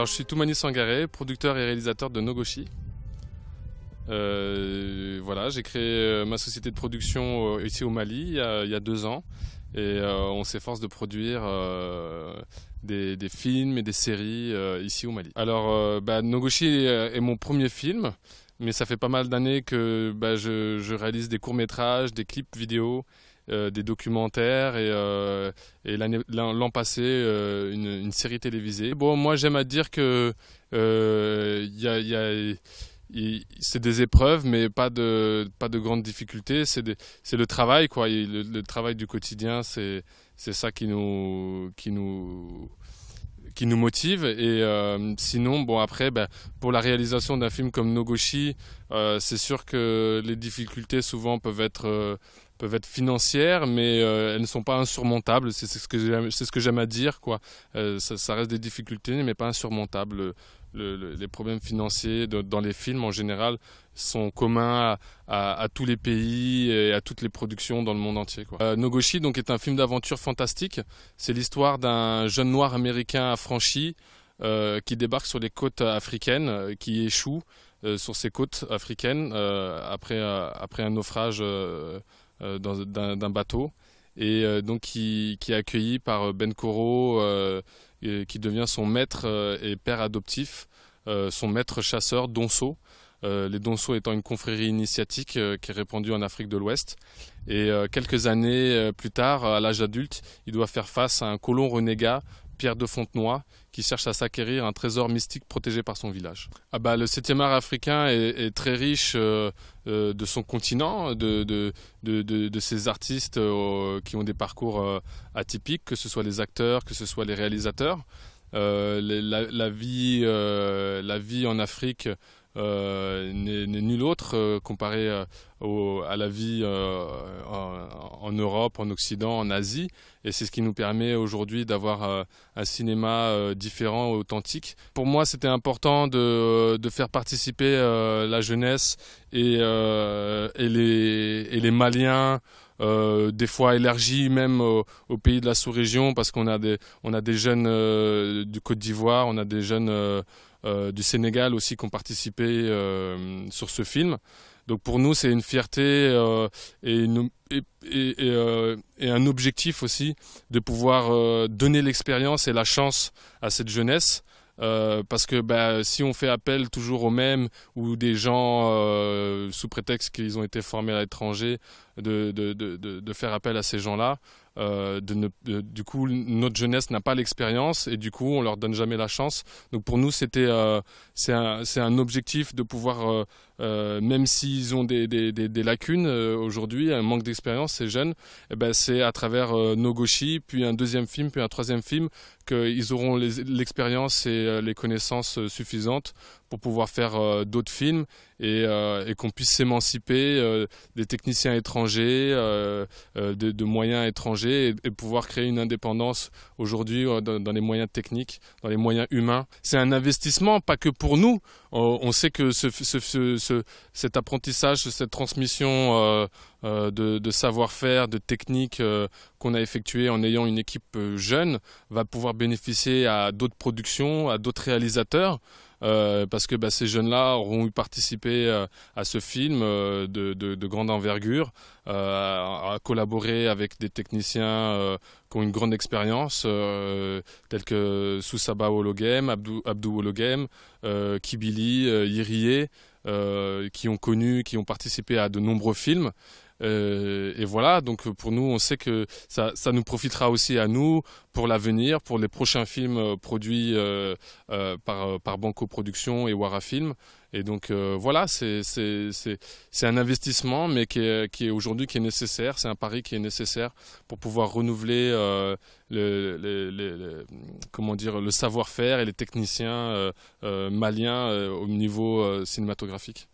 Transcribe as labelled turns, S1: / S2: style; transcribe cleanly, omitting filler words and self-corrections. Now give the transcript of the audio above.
S1: je suis Toumani Sangaré, producteur et réalisateur de Nogoshi. Voilà, j'ai créé ma société de production ici au Mali il y a 2 ans et on s'efforce de produire des films et des séries ici au Mali. Alors, Nogoshi est mon premier film, mais ça fait pas mal d'années que je réalise des courts-métrages, des clips vidéo, des documentaires et l'an passé une série télévisée. Bon, moi j'aime à dire que c'est des épreuves, mais pas de grandes difficultés. C'est le travail, quoi. Le travail du quotidien, c'est ça qui nous motive. Et sinon, bon, après, pour la réalisation d'un film comme Nogoshi, c'est sûr que les difficultés souvent peuvent être financières, mais elles ne sont pas insurmontables. C'est ce que j'aime à dire, quoi. Ça reste des difficultés, mais pas insurmontables. Les problèmes financiers dans les films en général sont communs à tous les pays et à toutes les productions dans le monde entier, quoi. Nogoshi donc, est un film d'aventure fantastique. C'est l'histoire d'un jeune noir américain affranchi qui débarque sur les côtes africaines, qui échoue sur ces côtes africaines après un naufrage d'un bateau, et donc qui est accueilli par Ben Koro, qui devient son maître et père adoptif, son maître chasseur Donso. Les Donso étant une confrérie initiatique qui est répandue en Afrique de l'Ouest. Et quelques années plus tard, à l'âge adulte, il doit faire face à un colon renégat, Pierre de Fontenoy, qui cherche à s'acquérir un trésor mystique protégé par son village. Le 7e art africain est très riche de son continent, de ces artistes qui ont des parcours atypiques, que ce soit les acteurs, que ce soit les réalisateurs. La vie en Afrique n'est nulle autre comparée à la vie en Europe, en Occident, en Asie, et c'est ce qui nous permet aujourd'hui d'avoir un cinéma différent, authentique. Pour moi, c'était important de faire participer la jeunesse et les Maliens, des fois élargis même au pays de la sous-région, parce qu'on a des jeunes du Côte d'Ivoire, on a des jeunes du Sénégal aussi qui ont participé sur ce film. Donc pour nous, c'est une fierté et un objectif aussi de pouvoir donner l'expérience et la chance à cette jeunesse. Parce que si on fait appel toujours aux mêmes, ou des gens sous prétexte qu'ils ont été formés à l'étranger, de faire appel à ces gens-là, du coup notre jeunesse n'a pas l'expérience et du coup on leur donne jamais la chance. Donc pour nous c'est un objectif de pouvoir, même s'ils ont des lacunes aujourd'hui, un manque d'expérience, ces jeunes, c'est à travers Nogoshi, puis un 2e film, puis un 3e film, qu'ils auront l'expérience et les connaissances suffisantes pour pouvoir faire d'autres films et qu'on puisse s'émanciper des techniciens étrangers, de moyens étrangers, et pouvoir créer une indépendance aujourd'hui dans les moyens techniques, dans les moyens humains. C'est un investissement, pas que pour nous. On sait que cet apprentissage, cette transmission de savoir-faire, de techniques qu'on a effectué en ayant une équipe jeune, va pouvoir bénéficier à d'autres productions, à d'autres réalisateurs. Parce que ces jeunes-là auront eu participé à ce film de grande envergure, à collaborer avec des techniciens qui ont une grande expérience, tels que Soussaba Ologem, Abdou Ologem, Kibili, Yiriye, qui ont participé à de nombreux films. Et voilà, donc pour nous, on sait que ça nous profitera aussi à nous pour l'avenir, pour les prochains films produits par Banco Productions et Wara Film. Et donc voilà, c'est un investissement, mais qui est aujourd'hui qui est nécessaire. C'est un pari qui est nécessaire pour pouvoir renouveler le savoir-faire et les techniciens maliens au niveau cinématographique.